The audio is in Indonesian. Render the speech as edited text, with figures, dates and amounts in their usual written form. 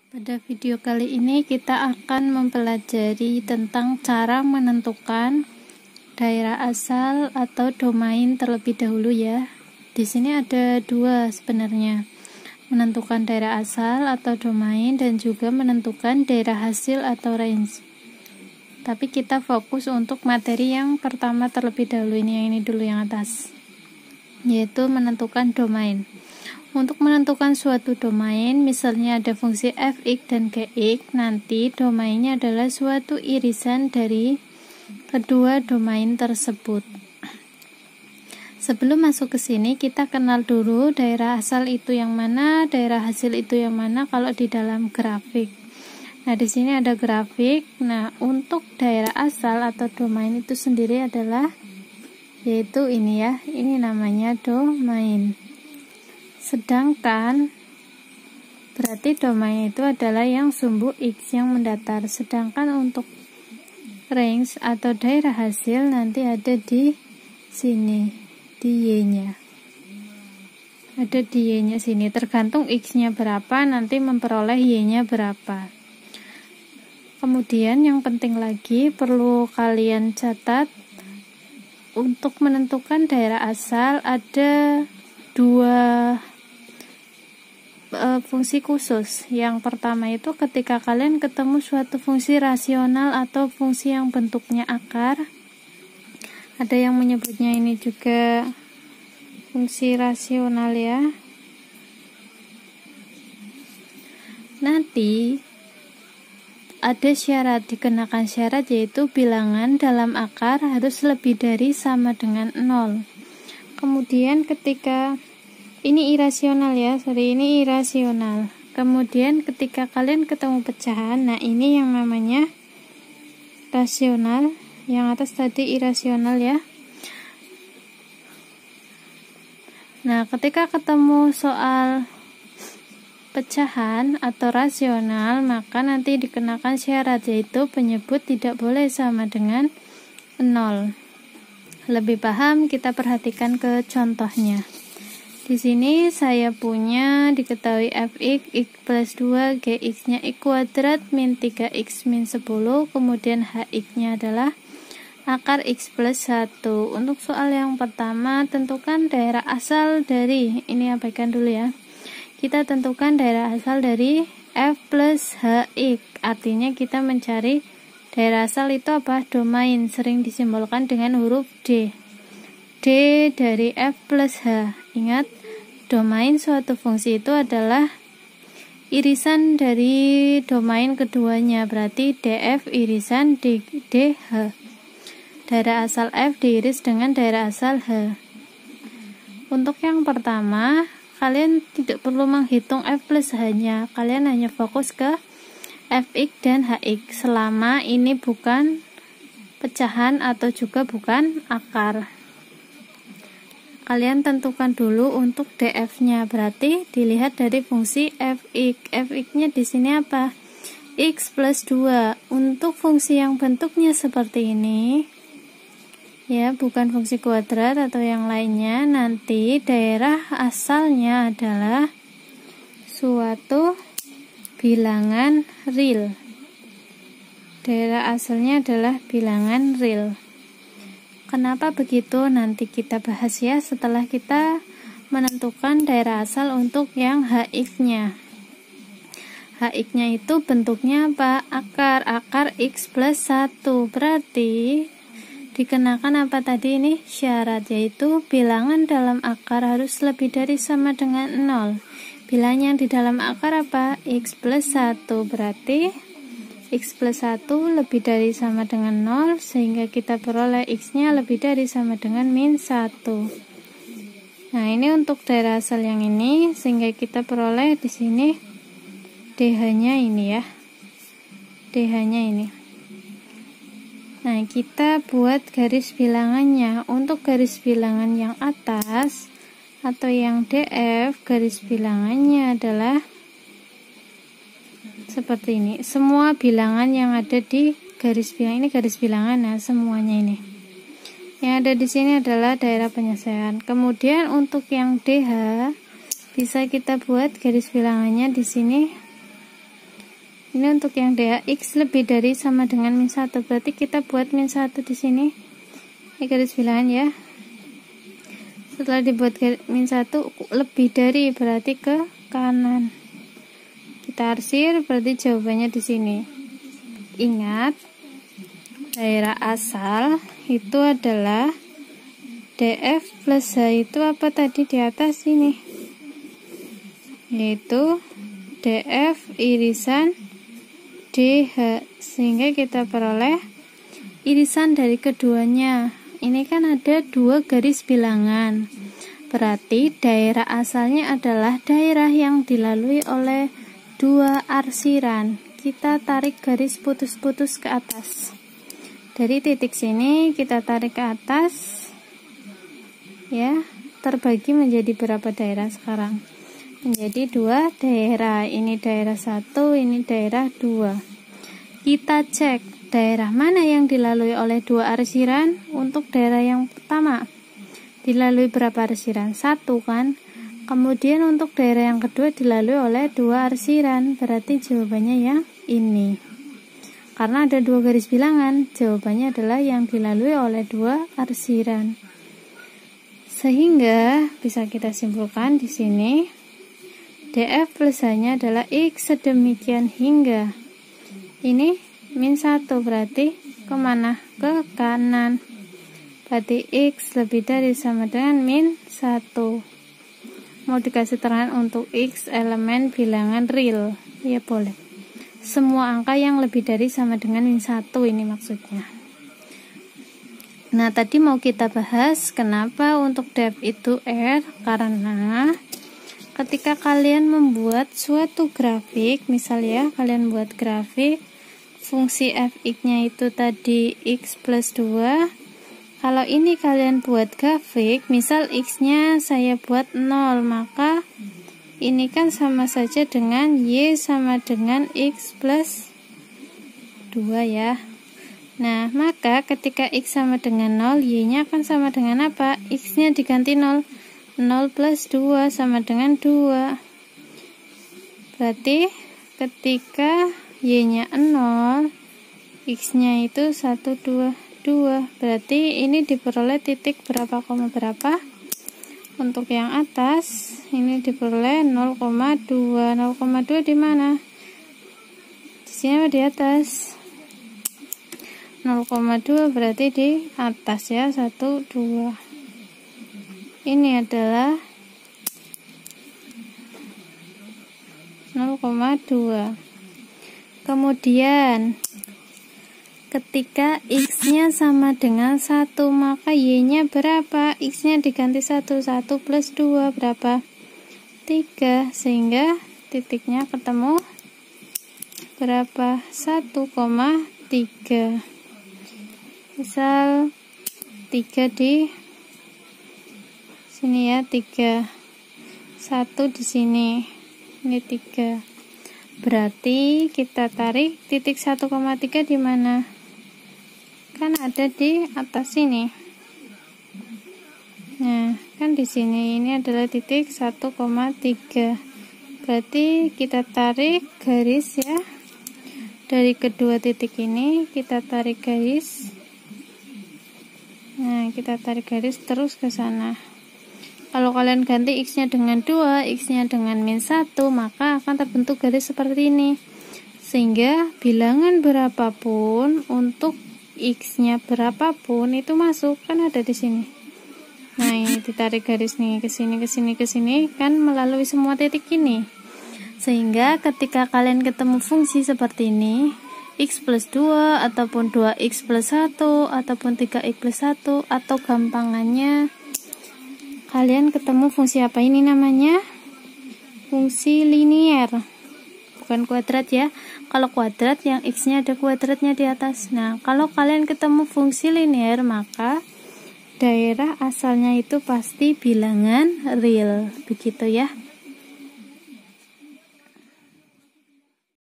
Pada video kali ini kita akan mempelajari tentang cara menentukan daerah asal atau domain terlebih dahulu ya. Di sini ada dua sebenarnya. Menentukan daerah asal atau domain dan juga menentukan daerah hasil atau range. Tapi kita fokus untuk materi yang pertama terlebih dahulu, ini dulu yang atas. Yaitu menentukan domain. Untuk menentukan suatu domain, misalnya ada fungsi fx dan gx, nanti domainnya adalah suatu irisan dari kedua domain tersebut. Sebelum masuk ke sini, kita kenal dulu daerah asal itu yang mana, daerah hasil itu yang mana kalau di dalam grafik. Nah, di sini ada grafik. Nah, untuk daerah asal atau domain itu sendiri adalah yaitu ini ya, ini namanya domain. Sedangkan berarti domain itu adalah yang sumbu X yang mendatar. Sedangkan untuk range atau daerah hasil nanti ada di sini, di Y-nya. Ada di Y-nya sini. Tergantung X-nya berapa, nanti memperoleh Y-nya berapa. Kemudian yang penting lagi perlu kalian catat, untuk menentukan daerah asal ada dua fungsi khusus. Yang pertama itu ketika kalian ketemu suatu fungsi rasional atau fungsi yang bentuknya akar, ada yang menyebutnya ini juga fungsi rasional ya. Nanti ada syarat, dikenakan syarat, yaitu bilangan dalam akar harus lebih dari sama dengan 0. Kemudian ketika ini irasional ya, ini irasional. Kemudian ketika kalian ketemu pecahan, nah ini yang namanya rasional, yang atas tadi irasional ya. Nah, ketika ketemu soal pecahan atau rasional, maka nanti dikenakan syarat, yaitu penyebut tidak boleh sama dengan 0. Lebih paham, kita perhatikan ke contohnya. Di sini saya punya diketahui fx, x plus 2, gx-nya x kuadrat min 3x min 10, kemudian hx-nya adalah akar x plus 1. Untuk soal yang pertama, tentukan daerah asal dari, ini abaikan dulu ya. Kita tentukan daerah asal dari f plus hx, artinya kita mencari daerah asal itu apa? Domain, sering disimbolkan dengan huruf D. D dari f plus h. Ingat, domain suatu fungsi itu adalah irisan dari domain keduanya, berarti df irisan dh. Daerah asal f diiris dengan daerah asal h. Untuk yang pertama, kalian tidak perlu menghitung f plus h-nya, kalian hanya fokus ke fx dan hx selama ini bukan pecahan atau juga bukan akar. Kalian tentukan dulu untuk df-nya, berarti dilihat dari fungsi fx. Fx-nya di sini apa? X plus 2. Untuk fungsi yang bentuknya seperti ini ya, bukan fungsi kuadrat atau yang lainnya, nanti daerah asalnya adalah suatu bilangan real. Daerah asalnya adalah bilangan real. Kenapa begitu? Nanti kita bahas ya setelah kita menentukan daerah asal untuk yang hx-nya. Hx-nya itu bentuknya apa? Akar. Akar x plus 1. Berarti dikenakan apa tadi ini? Syarat, yaitu bilangan dalam akar harus lebih dari sama dengan 0. Bilangan yang di dalam akar apa? X plus 1. Berarti X plus 1 lebih dari sama dengan 0, sehingga kita peroleh X-nya lebih dari sama dengan min 1. Nah, ini untuk daerah asal yang ini, sehingga kita peroleh di sini DH-nya ini ya. DH-nya ini. Nah, kita buat garis bilangannya. Untuk garis bilangan yang atas atau yang DF, garis bilangannya adalah seperti ini. Semua bilangan yang ada di garis bilangan ini, garis bilangan, nah semuanya ini. Yang ada di sini adalah daerah penyelesaian. Kemudian untuk yang DH bisa kita buat garis bilangannya di sini Ini untuk yang dx lebih dari sama dengan min 1, berarti kita buat min 1 di sini. Ini garis bilangan ya. Setelah dibuat min 1 lebih dari berarti ke kanan. Kita arsir, berarti jawabannya di sini. Ingat, daerah asal itu adalah df plus h itu apa tadi di atas ini? Yaitu df irisan dh, sehingga kita peroleh irisan dari keduanya. Ini kan ada dua garis bilangan, berarti daerah asalnya adalah daerah yang dilalui oleh dua arsiran. Kita tarik garis putus-putus ke atas. Dari titik sini kita tarik ke atas ya, terbagi menjadi berapa daerah sekarang? Menjadi dua daerah. Ini daerah 1, ini daerah 2. Kita cek daerah mana yang dilalui oleh dua arsiran. Untuk daerah yang pertama dilalui berapa arsiran? 1 kan. Kemudian untuk daerah yang kedua dilalui oleh dua arsiran, berarti jawabannya yang ini. Karena ada dua garis bilangan, jawabannya adalah yang dilalui oleh dua arsiran. Sehingga bisa kita simpulkan di sini df plus h-nya adalah x sedemikian hingga. Ini min 1, berarti kemana? Ke kanan. Berarti x lebih dari sama dengan min 1. Mau dikasih terang untuk x elemen bilangan real, ya boleh. Semua angka yang lebih dari sama dengan min 1 ini maksudnya. Nah, tadi mau kita bahas kenapa untuk df itu R, karena ketika kalian membuat suatu grafik, misal ya, kalian buat grafik fungsi fx-nya itu tadi x plus 2. Kalau ini kalian buat grafik, misal x-nya saya buat 0, maka ini kan sama saja dengan y sama dengan x plus 2 ya. Nah, maka ketika x sama dengan 0, y-nya akan sama dengan apa? X-nya diganti 0. 0 plus 2 sama dengan 2. Berarti ketika y-nya 0, x-nya itu 1, 2. Berarti ini diperoleh titik berapa, koma berapa? Untuk yang atas ini diperoleh 0,2. 0,2 di mana? Di sini di atas. 0,2 berarti di atas ya, 1, 2. Ini adalah 0,2. Kemudian ketika x-nya sama dengan 1, maka y-nya berapa? X-nya diganti 1. 1 plus 2 berapa? 3. Sehingga titiknya ketemu berapa? 1,3. Misal 3 di sini ya, 3. 1 di sini. Ini 3. Berarti kita tarik titik 1,3 di mana? Kan ada di atas sini. Nah, kan di sini ini adalah titik 1,3. Berarti kita tarik garis ya. Dari kedua titik ini kita tarik garis. Nah, kita tarik garis terus ke sana. Kalau kalian ganti x-nya dengan 2, x-nya dengan min 1, maka akan terbentuk garis seperti ini. Sehingga bilangan berapapun untuk x-nya berapapun itu masuk, kan ada di sini. Nah, ini ditarik garis nih ke sini, ke sini, ke sini, kan melalui semua titik ini. Sehingga ketika kalian ketemu fungsi seperti ini, x plus 2 ataupun 2x plus 1 ataupun 3x plus 1, atau gampangannya kalian ketemu fungsi apa ini namanya? Fungsi linier, bukan kuadrat ya. Kalau kuadrat yang x-nya ada kuadratnya di atas. Nah, kalau kalian ketemu fungsi linier, maka daerah asalnya itu pasti bilangan real, begitu ya.